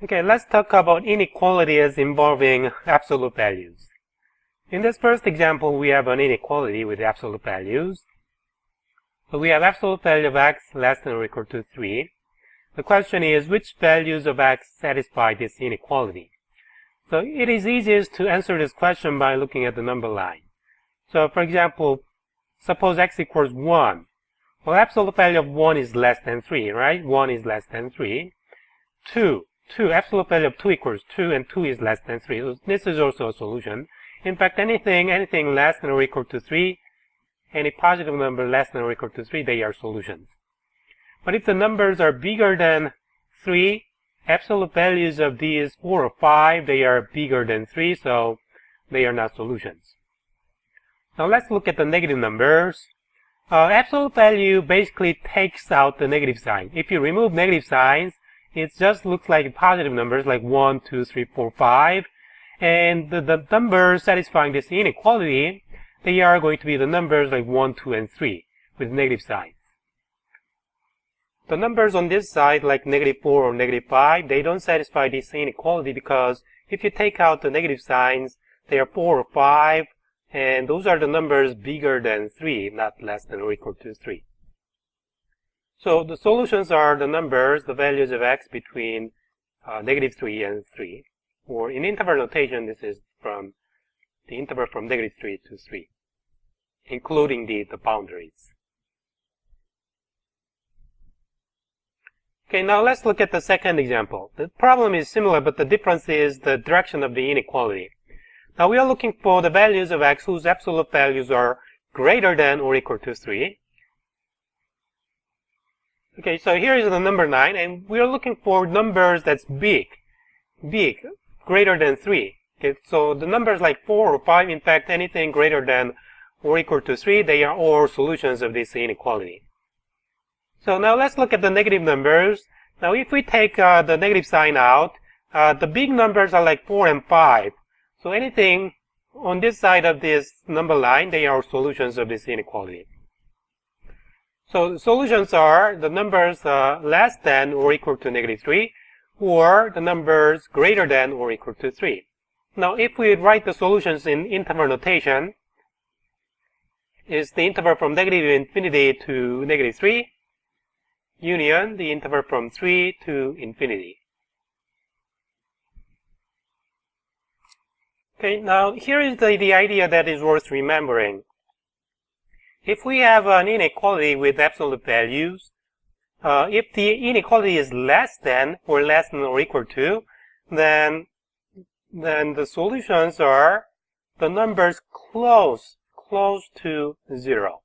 Okay, let's talk about inequalities involving absolute values. In this first example, we have an inequality with absolute values. So we have absolute value of x less than or equal to 3. The question is, which values of x satisfy this inequality? So it is easiest to answer this question by looking at the number line. So for example, suppose x equals 1. Well, absolute value of 1 is less than 3, right? 1 is less than 3. 2, absolute value of 2 equals 2, and 2 is less than 3. So this is also a solution. In fact, anything less than or equal to 3, any positive number less than or equal to 3, they are solutions. But if the numbers are bigger than 3, absolute values of these 4 or 5, they are bigger than 3, so they are not solutions. Now let's look at the negative numbers. Absolute value basically takes out the negative sign. If you remove negative signs, it just looks like positive numbers like 1, 2, 3, 4, 5. And the numbers satisfying this inequality, they are going to be the numbers like 1, 2, and 3 with negative signs. The numbers on this side like negative 4 or negative 5, they don't satisfy this inequality because if you take out the negative signs, they are 4 or 5, and those are the numbers bigger than 3, not less than or equal to 3. So the solutions are the numbers, the values of x between negative 3 and 3. Or in interval notation, this is from the interval from negative 3 to 3, including the boundaries. Okay, now let's look at the second example. The problem is similar, but the difference is the direction of the inequality. Now we are looking for the values of x whose absolute values are greater than or equal to 3. Okay, so here is the number 9, and we are looking for numbers that's big, greater than 3. Okay, so the numbers like 4 or 5, in fact, anything greater than or equal to 3, they are all solutions of this inequality. So now let's look at the negative numbers. Now if we take the negative sign out, the big numbers are like 4 and 5. So anything on this side of this number line, they are solutions of this inequality. So the solutions are the numbers less than or equal to negative 3, or the numbers greater than or equal to 3. Now if we write the solutions in interval notation, is the interval from negative infinity to negative 3, union the interval from 3 to infinity. Okay, now here is the idea that is worth remembering. If we have an inequality with absolute values, if the inequality is less than or equal to, then the solutions are the numbers close to 0.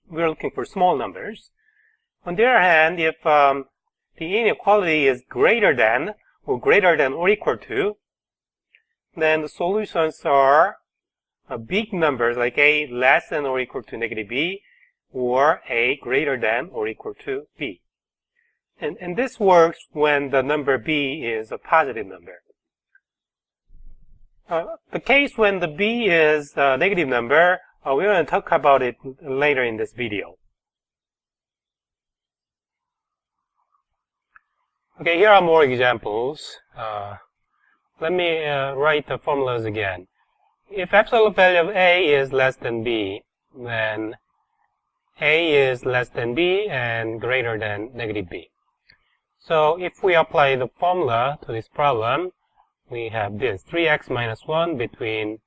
We're looking for small numbers. On the other hand, if the inequality is greater than or equal to, then the solutions are big numbers like a less than or equal to negative b, or a greater than or equal to b. And this works when the number b is a positive number. The case when the b is a negative number, we're going to talk about it later in this video. Okay, here are more examples. Let me write the formulas again. If absolute value of a is less than b, then a is less than b and greater than negative b. So if we apply the formula to this problem, we have this 3x minus 1 between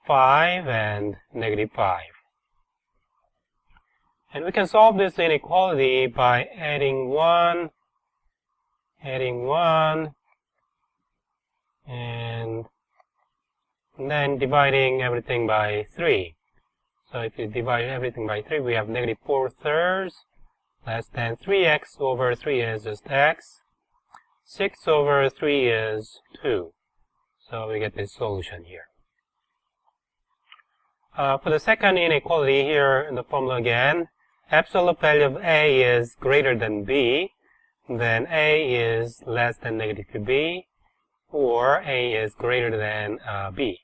5 and negative 5. And we can solve this inequality by adding 1, and then dividing everything by 3. So if you divide everything by 3, we have negative 4/3 less than 3x over 3 is just x. 6 over 3 is 2. So we get this solution here. For the second inequality here in the formula again, absolute value of a is greater than b, then a is less than negative b, or a is greater than b.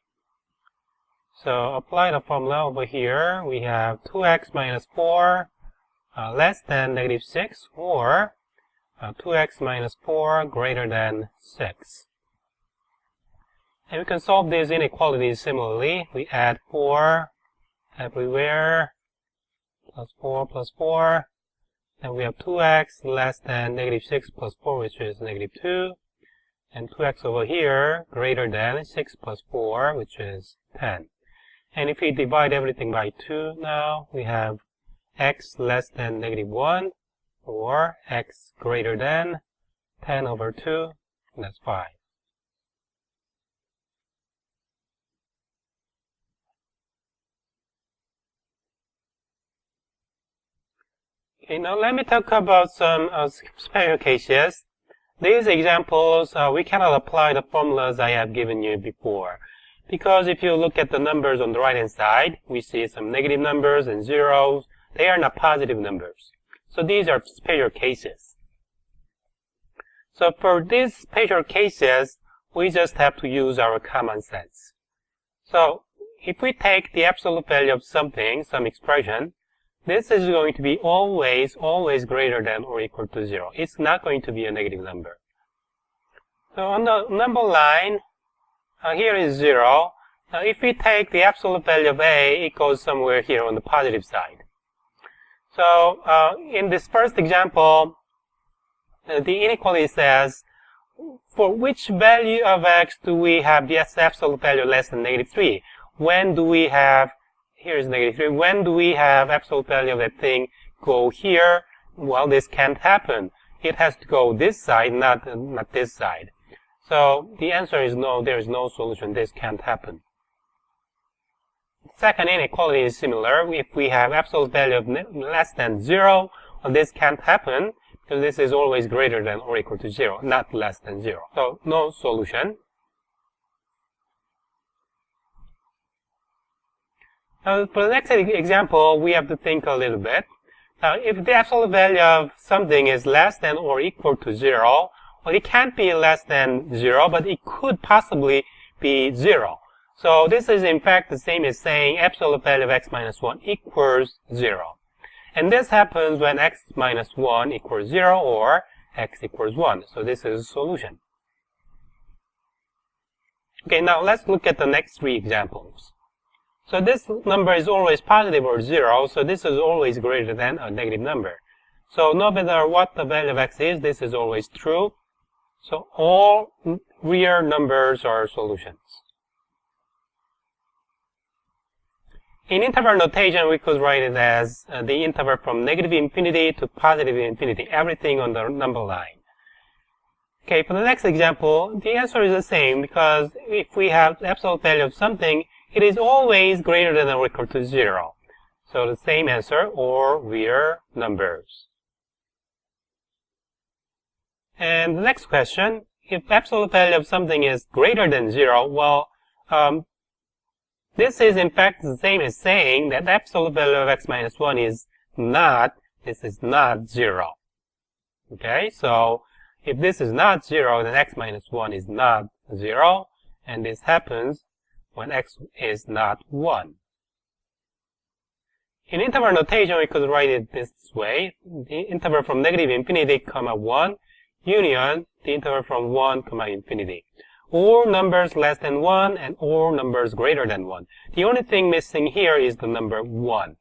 So apply the formula over here. We have 2x minus 4 less than negative 6, or 2x minus 4 greater than 6. And we can solve these inequalities similarly. We add 4 everywhere, plus 4, and we have 2x less than negative 6 plus 4, which is negative 2, and 2x over here greater than 6 plus 4, which is 10. And if we divide everything by 2 now, we have x less than negative 1, or x greater than 10 over 2, and that's 5. Okay, now let me talk about some special cases. These examples, we cannot apply the formulas I have given you before. Because if you look at the numbers on the right-hand side, we see some negative numbers and zeros. They are not positive numbers. So these are special cases. So for these special cases, we just have to use our common sense. So if we take the absolute value of something, some expression, this is going to be always greater than or equal to 0. It's not going to be a negative number. So on the number line, here is 0. Now if we take the absolute value of a, it goes somewhere here on the positive side. So in this first example, the inequality says, for which value of x do we have the absolute value less than negative 3? When do we have, here is negative 3, when do we have absolute value of that thing go here? Well, this can't happen. It has to go this side, not this side. So the answer is no, there is no solution. This can't happen. Second inequality is similar. If we have absolute value of less than 0, well, this can't happen because this is always greater than or equal to 0, not less than 0. So no solution. Now for the next example, we have to think a little bit. If the absolute value of something is less than or equal to 0, well, it can't be less than 0, but it could possibly be 0. So this is in fact the same as saying absolute value of x minus 1 equals 0. And this happens when x minus 1 equals 0 or x equals 1. So this is a solution. Okay, now let's look at the next three examples. So this number is always positive or 0, so this is always greater than a negative number. So no matter what the value of x is, this is always true. So all real numbers are solutions. In interval notation, we could write it as the interval from negative infinity to positive infinity, everything on the number line. Okay, for the next example, the answer is the same because if we have the absolute value of something, it is always greater than or equal to 0. So the same answer, or real numbers. And the next question, if absolute value of something is greater than 0, well, this is in fact the same as saying that the absolute value of x minus 1 is not, this is not 0. Okay, so if this is not 0, then x minus 1 is not 0, and this happens when x is not 1. In interval notation, we could write it this way. The interval from negative infinity, 1, union the interval from 1, infinity. All numbers less than 1 and all numbers greater than 1. The only thing missing here is the number 1.